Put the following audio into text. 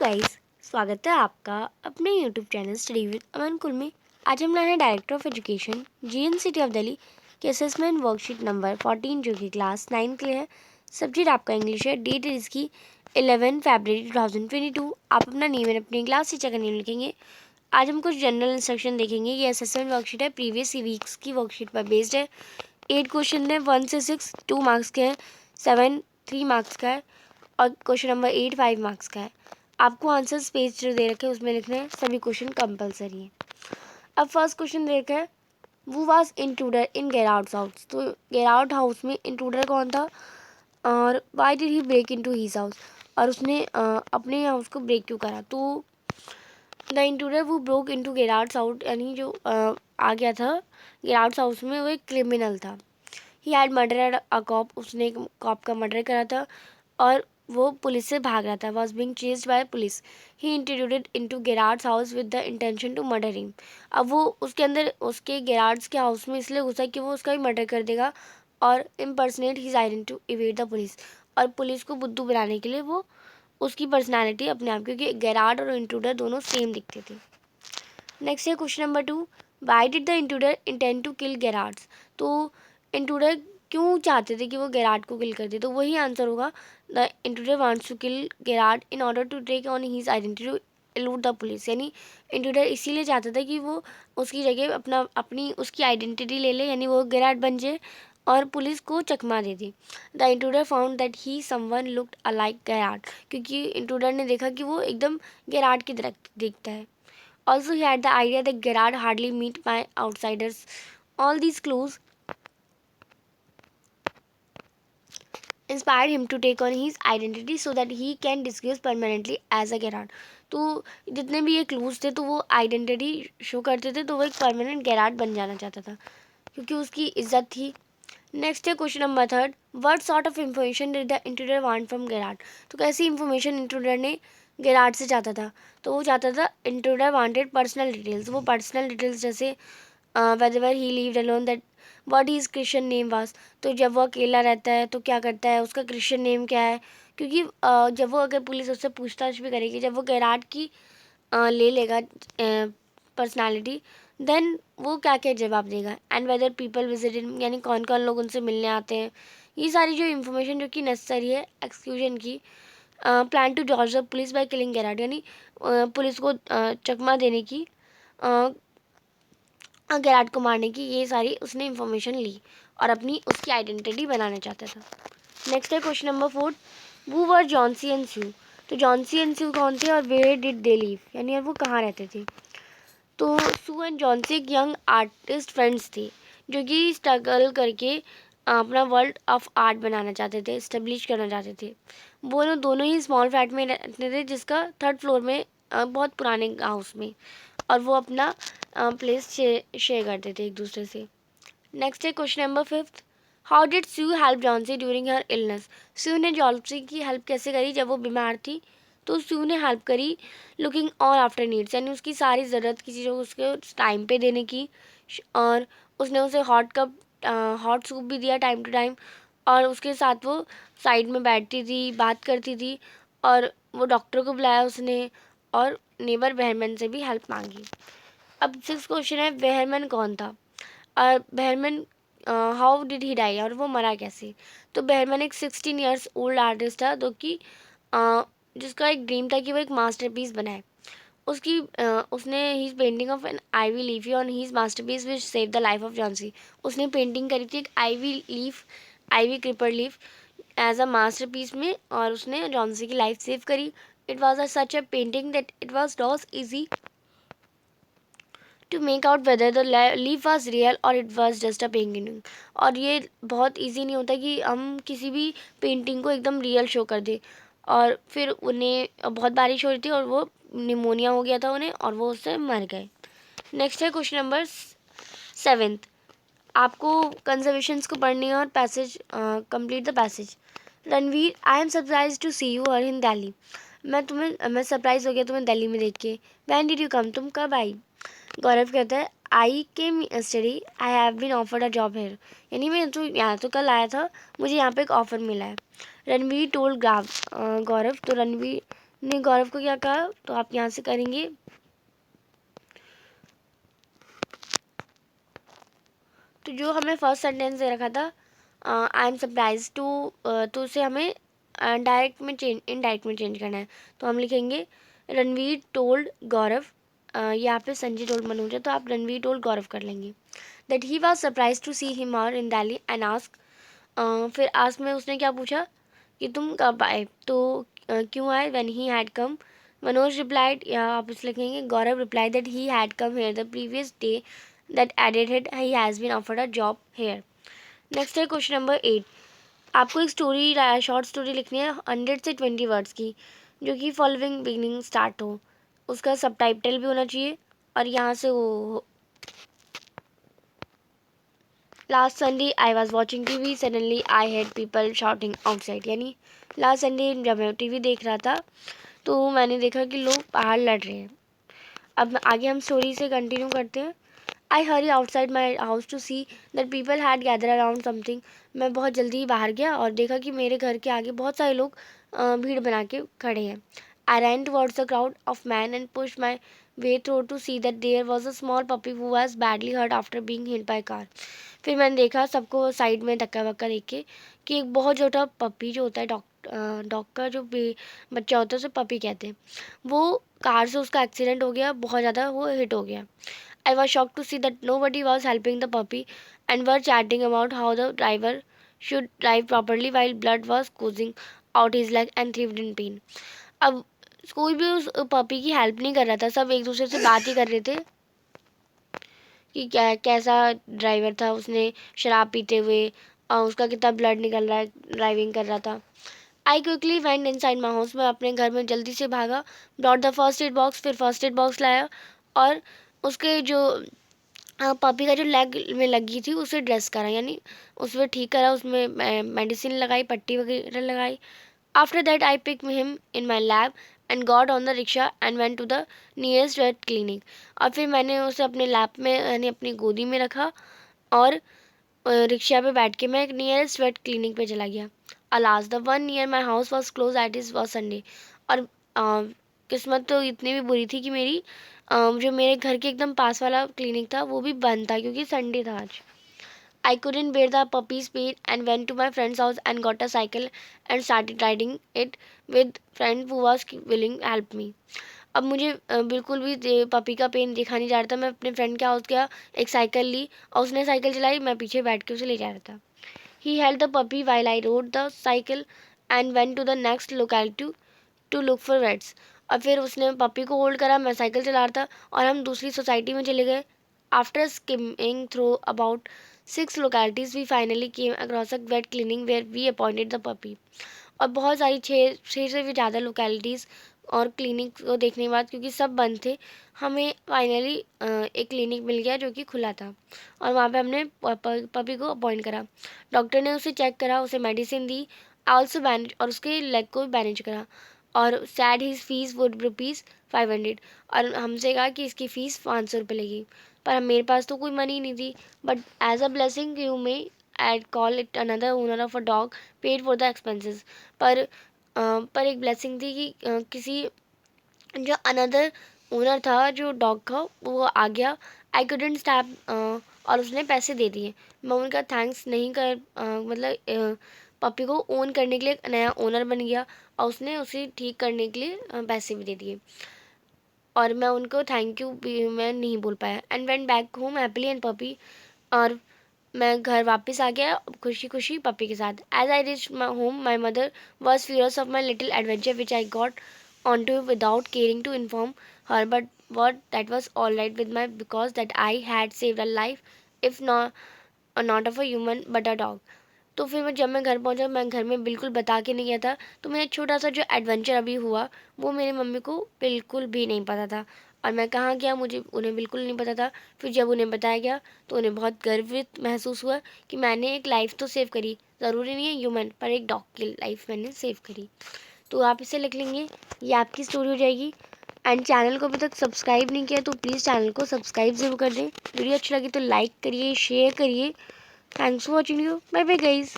Guys, स्वागत है आपका अपने यूट्यूब चैनल स्टडी विद अमन कुल में। आज हम लाए हैं director of education GNCT of Delhi के असेसमेंट वर्कशीट नंबर 14 जो कि क्लास 9 के लिए है। सब्जेक्ट आपका इंग्लिश है। डेट है इसकी 11 फरवरी 2022। आप अपना नेम और अपनी क्लास टीचर का नेम लिखेंगे। आज हम कुछ जनरल इंस्ट्रक्शन देखेंगे। ये असेसमेंट वर्कशीट है, प्रीवियस वीक्स की वर्कशीट पर बेस्ड है। 8 क्वेश्चन है, 1 से 6 2 मार्क्स के हैं, 7 3 मार्क्स का है और क्वेश्चन नंबर 8 5 मार्क्स का है। आपको आंसर्स पेज जो दे रखे हैं उसमें लिखने हैं। सभी क्वेश्चन कंपलसरी है। अब फर्स्ट क्वेश्चन दे रखा है, वो was intruder in Gerard house. तो गेराउट हाउस में इंट्रूडर कौन था और why did he break into his house, और उसने अपने हाउस को ब्रेक क्यों करा। तो द इंट्रूडर वो ब्रोक इनटू गेराउट हाउस, यानी जो आ गया था गेराउट हाउस में, वो एक क्रिमिनल था। He had murder a cop, उसने एक कॉप का मर्डर करा था और वो पुलिस से भाग रहा था। Was being chased by police. He intruded into Gerard's house with the intention to murder him. अब वो उसके अंदर उसके गेरार्ड्स के हाउस में इसलिए घुसा कि वो उसका भी मर्डर कर देगा और impersonate his identity to evade the police, और पुलिस को बुद्धू बनाने के लिए वो उसकी पर्सनैलिटी अपने आप, क्योंकि गेरार्ड और इंट्रूडर दोनों सेम दिखते थे। नेक्स्ट है question number 2, why did the intruder intend to kill Gerard's. तो इंट्रूडर क्यों चाहते थे कि वो गेरार्ड को किल कर दे। तो वही आंसर होगा, the intruder wants to kill Gerard in order to take on his identity to elude the police. यानी इंट्रूडर इसीलिए चाहता था कि वो उसकी जगह अपनी उसकी आइडेंटिटी ले ले, यानी वो गेरार्ड बन जाए और पुलिस को चकमा दे दी। The intruder found that he someone looked alike Gerard, क्योंकि इंट्रूडर ने देखा कि वो एकदम गेरार्ड की तरह दिखता है। Also, he had the idea that Gerard hardly meet by outsiders. All these clues inspired him to take on his identity so that he can disguise permanently as a Gerard. तो जितने भी ये clues थे तो वो identity show करते थे, तो वो एक परमानेंट गेरार्ड बन जाना चाहता था क्योंकि उसकी इज्जत थी। नेक्स्ट है question number 3, what sort of information did the intruder want from Gerard. तो कैसी इंफॉर्मेशन इंट्रूडर ने गेरार्ड से चाहता था। तो वो चाहता था, इंट्रूडर वांटेड पर्सनल डिटेल्स। वो पर्सनल डिटेल्स जैसे weather he levied alone, that what his Christian name was. तो जब वो अकेला रहता है तो क्या करता है, उसका क्रिश्चियन नेम क्या है, क्योंकि जब वो अगर पुलिस उससे पूछताछ भी करेगी, जब वो गेरार्ड की ले लेगा पर्सनालिटी, देन वो क्या क्या जवाब देगा। एंड वेदर पीपल विजिट, यानी कौन कौन लोग उनसे मिलने आते हैं। ये सारी जो इन्फॉर्मेशन जो कि नेसेसरी है एक्सक्यूजन की। Plan to dodge the police by killing Gerard, यानी पुलिस को चकमा देने की, गेरार्ड को मारने की, ये सारी उसने इन्फॉर्मेशन ली और अपनी उसकी आइडेंटिटी बनाना चाहता था। नेक्स्ट है क्वेश्चन नंबर 4, वो वर जॉन्सी एंड स्यू। तो जॉन्सी एंड स्यू कौन थे और वेयर डिड दे लीव, यानी वो कहाँ रहते थे। तो सू एंड जॉन्सी एक यंग आर्टिस्ट फ्रेंड्स थे जो कि स्ट्रगल करके अपना वर्ल्ड ऑफ आर्ट बनाना चाहते थे, इस्टेब्लिश करना चाहते थे। वो लोग दोनों ही स्मॉल फ्लैट में रहते थे, जिसका 3rd फ्लोर में बहुत पुराने हाउस में, और वो अपना प्लेस शेयर करते थे एक दूसरे से। नेक्स्ट है question number 5, how did Sue help Johnsy during her illness. Sue ने जॉन्सी की हेल्प कैसे करी जब वो बीमार थी। तो स्यू ने हेल्प करी लुकिंग ऑल आफ्टर नीड्स, यानी उसकी सारी ज़रूरत की चीज़ों को उसके टाइम पे देने की, और उसने उसे हॉट सूप भी दिया टाइम टू टाइम, और उसके साथ वो साइड में बैठती थी, बात करती थी, और वो डॉक्टर को बुलाया उसने, और नेबर बहरमन से भी हेल्प मांगी। अब 6 क्वेश्चन है, बहरमन कौन था और बहरमन हाउ डिड ही डाई, और वो मरा कैसे। तो बहरमन एक 16 ईयर्स ओल्ड आर्टिस्ट था जो कि जिसका एक ड्रीम था कि वो एक मास्टरपीस बनाए। उसने ही painting of an ivy leaf on his masterpiece which save the life of Johnsy. उसने पेंटिंग करी थी एक ivy creeper leaf as a masterpiece में, और उसने जॉन्सी की लाइफ सेव करी। It was such a painting that it was not easy to make out whether the leaf was real or it was just a painting. और ये बहुत easy नहीं होता कि हम किसी भी पेंटिंग को एकदम रियल शो कर दें। और फिर उन्हें बहुत बारिश हो रही थी और वो निमोनिया हो गया था उन्हें, और वो उससे मर गए। नेक्स्ट है क्वेश्चन नंबर 7, आपको कंजर्वेशंस को पढ़नी है और passage complete the passage. Ranveer, I am surprise to see you और इन दिल्ली। मैं सरप्राइज हो गया तुम्हें दिल्ली में देख के। वैन डिड यू कम, तुम कब आई। गौरव कहता है, I came yesterday, I have been offered a job here, यानी मैं तो यहाँ तो कल आया था, मुझे यहाँ पे एक ऑफ़र मिला है। रणवीर टोल्ड गौरव, तो रणवीर ने गौरव को क्या कहा, तो आप यहाँ से करेंगे तो जो हमें फर्स्ट सेंटेंस दे रखा था आई एम सरप्राइज टू, तो उसे हमें डायरेक्ट में चेंज इनडायरेक्ट में चेंज करना है। तो हम लिखेंगे रणवीर टोल्ड गौरव, यहाँ पे संजय टोल्ड मनोज है तो आप रणवीर टोल्ड गौरव कर लेंगे that he was surprise to see him here in Delhi and ask, फिर आस्क में उसने क्या पूछा कि तुम कब आए, तो क्यों आए, when he had come. Manoj replied, या आप इस लिखेंगे Gaurav replied that he had come here the previous day, that added hit he has been offered a job here. Next है क्वेश्चन नंबर 8। आपको एक स्टोरी, शॉर्ट स्टोरी लिखनी है 100 से 20 वर्ड्स की, जो कि फॉलोइंग बिगनिंग स्टार्ट हो, उसका सब टाइटल भी होना चाहिए और यहाँ से वो last Sunday I was watching TV suddenly I heard people shouting outside, यानी लास्ट संडे जब मैं टीवी देख रहा था तो मैंने देखा कि लोग बाहर लड़ रहे हैं। अब आगे हम स्टोरी से कंटिन्यू करते हैं। I hurry outside my house to see that people had gather around something, मैं बहुत जल्दी ही बाहर गया और देखा कि मेरे घर के आगे बहुत सारे लोग भीड़ बना के खड़े हैं। I ran towards the crowd of man and push my way through to see that there was a small puppy who was badly hurt after being hit by car. फिर मैंने देखा सबको साइड में धक्का वक्का देख के कि एक बहुत छोटा पपी जो होता है, डॉग का जो बच्चा होता है उसे पपी कहते हैं, वो कार से उसका एक्सीडेंट हो गया, बहुत ज़्यादा वो हिट हो गया। I was shocked to see that nobody was helping the puppy and were chatting about how the driver should drive properly while blood was oozing out his leg and writhed in pain. अब कोई भी उस puppy की help नहीं कर रहा था, सब एक दूसरे से बात ही कर रहे थे कि क्या कैसा ड्राइवर था, उसने शराब पीते हुए और उसका कितना ब्लड निकल रहा है ड्राइविंग कर रहा था। I quickly went inside my house, मैं अपने घर में जल्दी से भागा, brought the first aid box, फिर फर्स्ट एड बॉक्स लाया और उसके जो पपी का जो लेग में लगी थी उसे ड्रेस करा, यानी उसमें ठीक करा, उसमें मेडिसिन लगाई, पट्टी वगैरह लगाई। After that I pick him in my lap and got on the rickshaw and went to the nearest vet clinic, और फिर मैंने उसे अपने लैब में यानी अपनी गोदी में रखा और रिक्शा पे बैठ के मैं एक नियरेस्ट वेट क्लिनिक पे चला गया। Alas the one near my house was close eight is was Sunday, और किस्मत तो इतनी भी बुरी थी कि मेरी जो मेरे घर के एकदम पास वाला क्लिनिक था वो भी बंद था क्योंकि संडे था आज। I couldn't bear the puppy's pain and went to my friend's house and got a cycle and started riding it with friend who was willing to help me. अब मुझे बिल्कुल भी पपी का पेन दिखा नहीं जा रहा था, मैं अपने फ्रेंड के हाउस गया, एक साइकिल ली और उसने साइकिल चलाई, मैं पीछे बैठ के उसे ले जा रहा था। He held the puppy while I rode the cycle and went to the next locality to look for vets. और फिर उसने पपी को होल्ड करा, मैं साइकिल चला रहा था और हम दूसरी सोसाइटी में चले गए। After skimming through about 6 localities we finally came across a vet clinic where we appointed the puppy. और बहुत सारी छः से भी ज़्यादा लोकेलिटीज़ और क्लिनिक को देखने के बाद, क्योंकि सब बंद थे, हमें फाइनली एक क्लिनिक मिल गया जो कि खुला था और वहाँ पे हमने पपी को अपॉइंट करा। डॉक्टर ने उसे चेक करा, उसे मेडिसिन दी, आल्सो बैनेज और उसके लेग को भी बैनेज करा और sad his fees would rupees 500, और हमसे कहा कि इसकी फ़ीस 500 रुपये लगेगी, पर मेरे पास तो कोई मनी नहीं थी। But as a blessing you may I'd call it another owner of a dog paid for the expenses. पर एक ब्लेसिंग थी कि किसी जो अनदर ओनर था जो डॉग का वो आ गया। आई couldn't stop और उसने पैसे दे दिए। मैं उनका थैंक्स नहीं कर मतलब पपी को ओन करने के लिए एक नया ओनर बन गया और उसने उसे ठीक करने के लिए पैसे भी दे दिए और मैं उनको थैंक यू भी मैं नहीं बोल पाया। And went back home happily and puppy, और मैं घर वापस आ गया खुशी खुशी पपी के साथ। As I reach my home my mother was furious of my little adventure which I got on to without caring to inform her, but what that was all right with my because that I had saved a life if not of a human but a dog. तो फिर जब मैं घर पहुंचा, मैं घर में बिल्कुल बता के नहीं गया था, तो मेरा छोटा सा जो एडवेंचर अभी हुआ वो मेरी मम्मी को बिल्कुल भी नहीं पता था और मैं कहाँ गया मुझे उन्हें बिल्कुल नहीं पता था। फिर जब उन्हें बताया गया तो उन्हें बहुत गर्वित महसूस हुआ कि मैंने एक लाइफ तो सेव करी, ज़रूरी नहीं है ह्यूमन, पर एक डॉग की लाइफ मैंने सेव करी। तो आप इसे लिख लेंगे, ये आपकी स्टोरी हो जाएगी। एंड चैनल को अभी तक सब्सक्राइब नहीं किया तो प्लीज़ चैनल को सब्सक्राइब ज़रूर कर दें। वीडियो अच्छी लगी तो लाइक करिए, शेयर करिए। Thanks for watching you, bye bye guys.